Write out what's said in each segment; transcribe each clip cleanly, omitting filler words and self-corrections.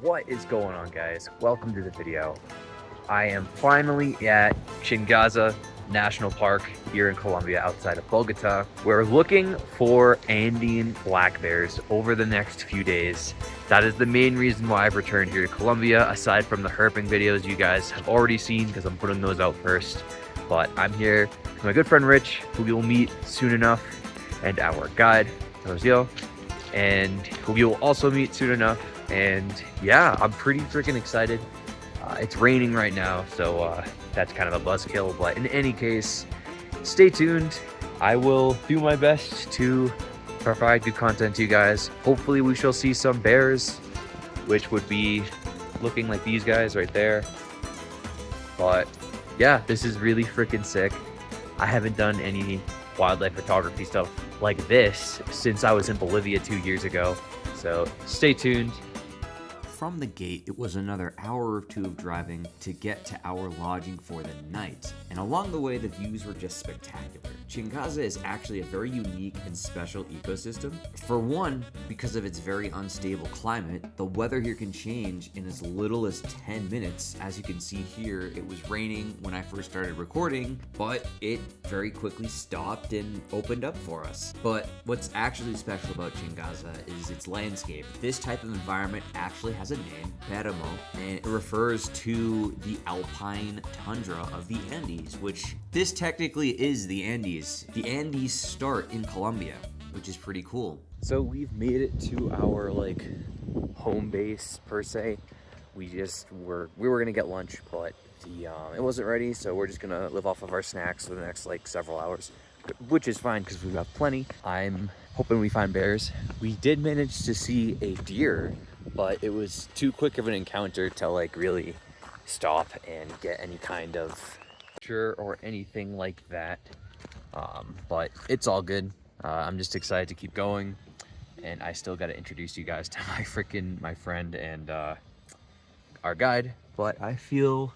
What is going on, guys? Welcome to the video. I am finally at Chingaza National Park here in Colombia outside of Bogota. We're looking for Andean black bears over the next few days. That is the main reason why I've returned here to Colombia, aside from the herping videos you guys have already seen because I'm putting those out first. But I'm here with my good friend Rich, who we will meet soon enough, and our guide, Rocio, and who we will also meet soon enough. And yeah, I'm pretty freaking excited. It's raining right now, so that's kind of a buzzkill, but in any case, stay tuned. I will do my best to provide good content to you guys. Hopefully we shall see some bears, which would be looking like these guys right there. But yeah, this is really freaking sick. I haven't done any wildlife photography stuff like this since I was in Bolivia 2 years ago, so stay tuned. From the gate, it was another hour or two of driving to get to our lodging for the night, and along the way the views were just spectacular. Chingaza is actually a very unique and special ecosystem. For one, because of its very unstable climate, the weather here can change in as little as 10 minutes. As you can see here, it was raining when I first started recording, but it very quickly stopped and opened up for us. But what's actually special about Chingaza is its landscape. This type of environment actually has a name, paramo, and it refers to the alpine tundra of the Andes, which this technically is the Andes. The Andes start in Colombia, which is pretty cool. So we've made it to our home base per se. We were gonna get lunch, but it wasn't ready, so we're just gonna live off of our snacks for the next several hours, which is fine because we got plenty. I'm hoping we find bears. We did manage to see a deer, but it was too quick of an encounter to really stop and get any kind of picture or anything like that. But it's all good. I'm just excited to keep going, and I still got to introduce you guys to my friend and our guide. But I feel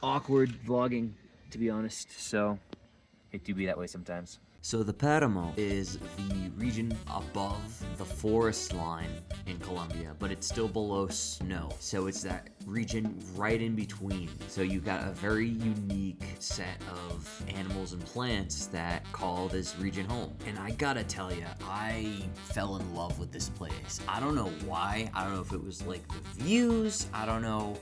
awkward vlogging, to be honest, so it do be that way sometimes. So the paramo is the region above the forest line in Colombia, but it's still below snow. So it's that region right in between. So you've got a very unique set of animals and plants that call this region home. And I gotta tell you, I fell in love with this place. I don't know why. I don't know if it was the views. I don't know.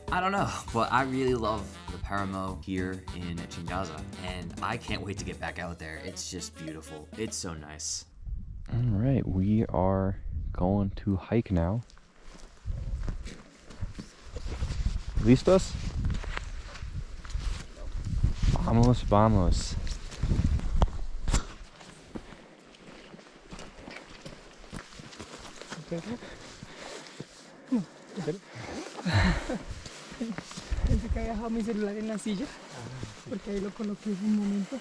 But I really love the paramo here in Chingaza, and I can't wait to get back out there. It's just beautiful. It's so nice. All right, we are going to hike now. ¿Listos? Vamos, vamos. Pensé que había dejado mi celular en la silla, porque ahí lo coloqué un momento.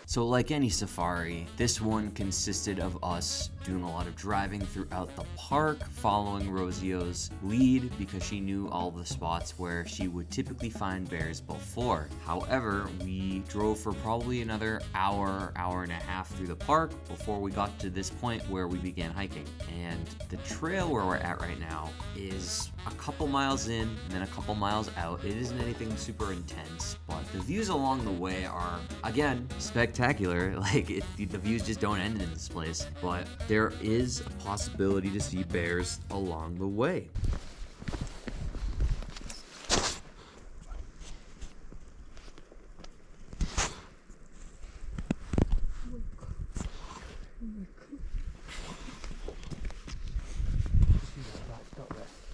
So like any safari, this one consisted of us doing a lot of driving throughout the park, following Rocio's lead because she knew all the spots where she would typically find bears before. However, we drove for probably another hour and a half through the park before we got to this point where we began hiking. And the trail where we're at right now is a couple miles in and then a couple miles out. It isn't anything super intense, but the views along the way are, again, spectacular. The views just don't end in this place, but there is a possibility to see bears along the way.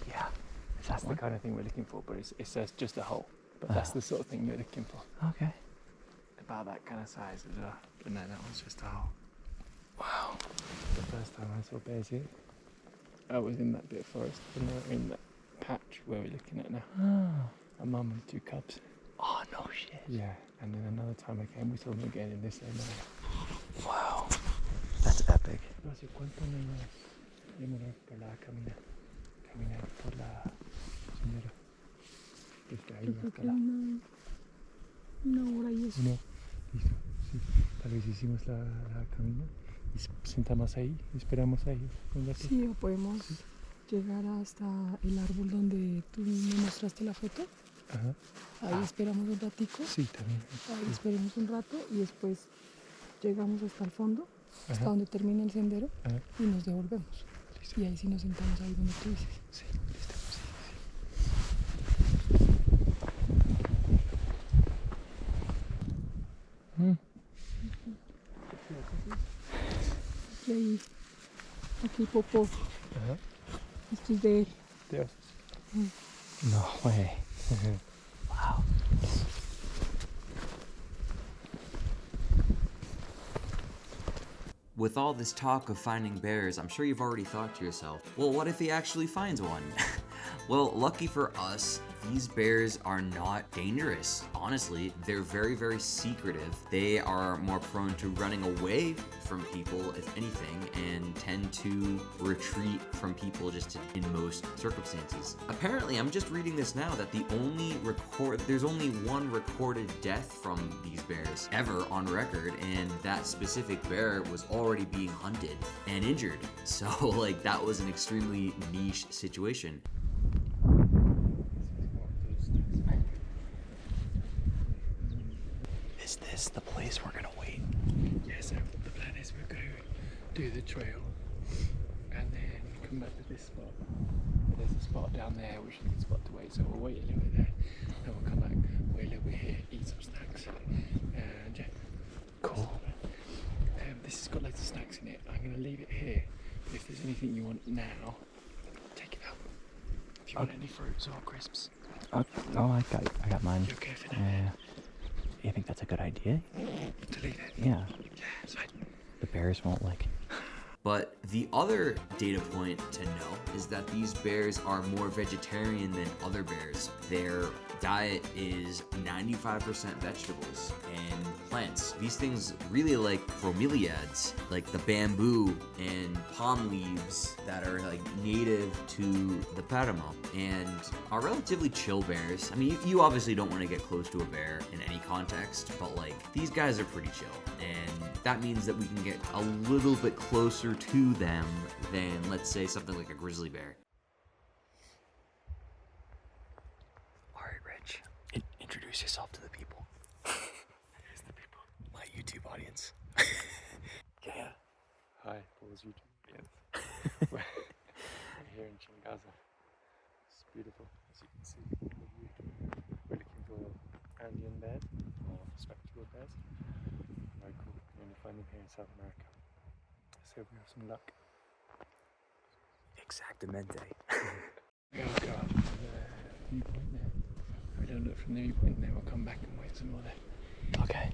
Yeah, That's the kind of thing we're looking for, but it says just a hole. But that's the sort of thing you're looking for. okay. About that kind of size as well. But no, that one's just a hole. Wow. The first time I saw bears here, I was in that bit of forest, and they were in that patch where we're looking at now. A mum and two cubs. Oh, no shit. Yeah, and then another time I came, we saw them again in this same area. Wow. That's epic. ¿Hace cuánto no ibas a demorar por la caminar por la sendero? Desde ahí hasta la... Una hora y eso. No, listo, sí. Tal vez hicimos la camino Y sentamos ahí, esperamos ahí un ratito. Sí, o podemos llegar hasta el árbol donde tú me mostraste la foto. Ajá. Ahí esperamos un ratico. Sí, también. Ahí esperemos un rato y después llegamos hasta el fondo, hasta Ajá. donde termina el sendero Ajá. y nos devolvemos. Listo. Y ahí sí nos sentamos ahí donde tú dices. Sí, listo. Sí, sí. Y ahí, aquí Popó, Ajá. esto es de él. Dios. No way. Wow. With all this talk of finding bears, I'm sure you've already thought to yourself, well, what if he actually finds one? Well, lucky for us, these bears are not dangerous. Honestly, they're very, very secretive. They are more prone to running away from people, if anything, and tend to retreat from people just in most circumstances. Apparently, I'm just reading this now that there's only one recorded death from these bears ever on record, and that specific bear was already being hunted and injured. So, like, that was an extremely niche situation. Is this the place we're gonna wait? Yeah, so the plan is we're gonna do the trail and then come back to this spot. There's a spot down there which is a good spot to wait, so we'll wait a little bit there. Then we'll come back, wait a little bit here, eat some snacks, and yeah. Cool. This has got loads of snacks in it. I'm gonna leave it here, but if there's anything you want now, take it out. If you want any fruits or crisps. Oh, I got mine. You okay for that? Yeah. You think that's a good idea? To leave it? Yeah. Yeah, it's fine. The bears won't like. But the other data point to know is that these bears are more vegetarian than other bears. Their diet is 95% vegetables and plants. These things really like bromeliads, like the bamboo and palm leaves that are like native to the paramo, and are relatively chill bears. I mean, you obviously don't want to get close to a bear in any context, but like these guys are pretty chill, and that means that we can get a little bit closer to them than, let's say, something like a grizzly bear. All right, Rich. Introduce yourself to the people. Here's the people. My YouTube audience. Yeah. Hi, Paul's YouTube audience. We're here in Chingaza. It's beautiful, as you can see. We're looking for Andean bears, or spectacled bears. Very cool. You only find them here in South America. So we have some luck. Exactamente. We'll go up to the viewpoint there. We don't look from the viewpoint, then we'll come back and wait some more there. Okay.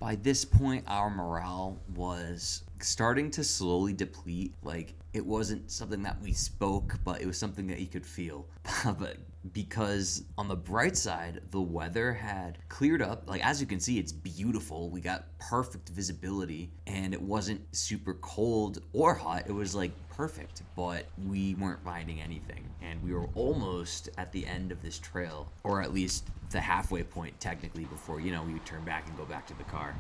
By this point, our morale was starting to slowly deplete. Like, it wasn't something that we spoke, but it was something that you could feel. But because on the bright side, the weather had cleared up. Like, as you can see, it's beautiful. We got perfect visibility, and it wasn't super cold or hot. It was like perfect, but we weren't finding anything. And we were almost at the end of this trail, or at least the halfway point technically, before, you know, we would turn back and go back to the car.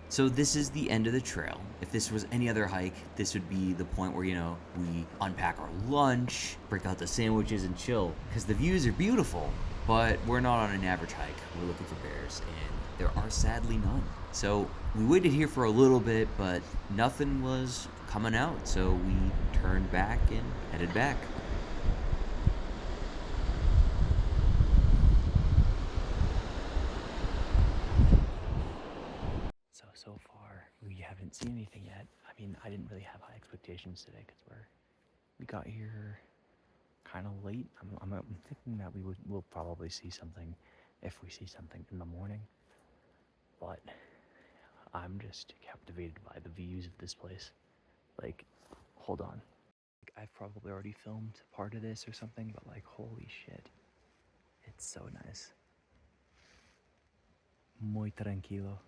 So this is the end of the trail. If this was any other hike, this would be the point where, you know, we unpack our lunch, break out the sandwiches and chill, because the views are beautiful, but we're not on an average hike. We're looking for bears, and there are sadly none. So we waited here for a little bit, but nothing was coming out, so we turned back and headed back. So far, we haven't seen anything yet. I mean, I didn't really have high expectations today because we got here kind of late. I'm thinking that we'll probably see something if we see something in the morning. But I'm just captivated by the views of this place. Like, hold on. Like, I've probably already filmed part of this or something, but like, holy shit. It's so nice. Muy tranquilo.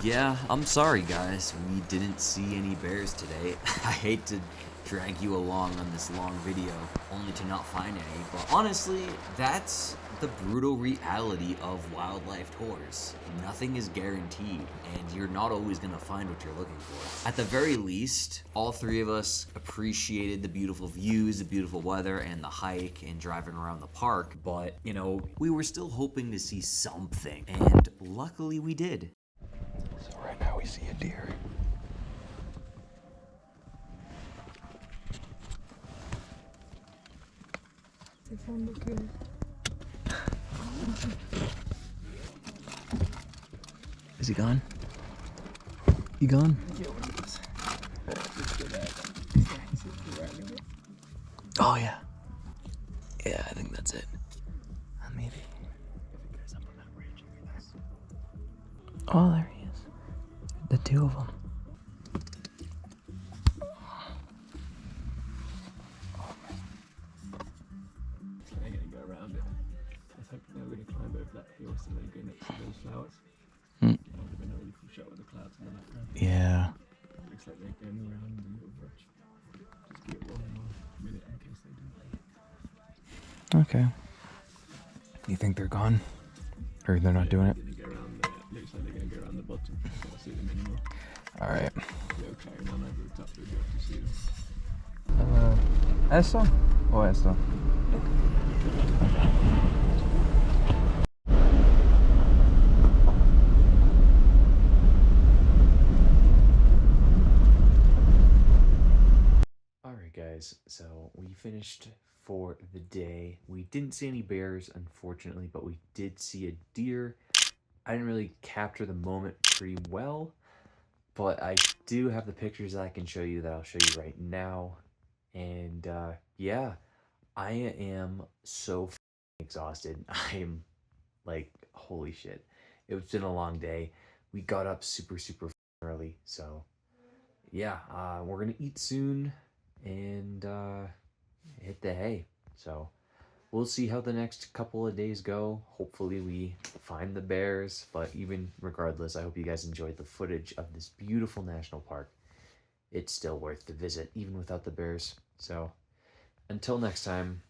Yeah, I'm sorry guys, we didn't see any bears today. I hate to drag you along on this long video, only to not find any, but honestly, that's the brutal reality of wildlife tours. Nothing is guaranteed, and you're not always gonna find what you're looking for. At the very least, all three of us appreciated the beautiful views, the beautiful weather, and the hike and driving around the park, but, you know, we were still hoping to see something, and luckily we did. So right now we see a deer. Ese fondo que Is he gone? He gone? Oh yeah. Yeah, I think that's it. Maybe. Oh, there he is. The two of them. So they're gonna go around it. I was hoping they were gonna climb over that hill so they go next to those flowers. Hmm. That would have been a really cool shot with the clouds in the background. Yeah. Looks like they're going around the little brush. Just give it one more minute in case they do. Okay. You think they're gone? Or they're not doing it? They're gonna go around the, looks like they're gonna go around the bottom. I can't see them anymore. Alright. They'll carry on over the top, they'll be able to see them. ¿Eso? ¿O esto? Alright guys, so we finished for the day. We didn't see any bears, unfortunately, but we did see a deer. I didn't really capture the moment pretty well, but I do have the pictures that I can show you that I'll show you right now. And yeah, I am so exhausted. I am like, holy shit. It's been a long day. We got up super early, so yeah, we're gonna eat soon and hit the hay. So we'll see how the next couple of days go. Hopefully we find the bears, but even regardless, I hope you guys enjoyed the footage of this beautiful national park. It's still worth the visit, even without the bears. So until next time,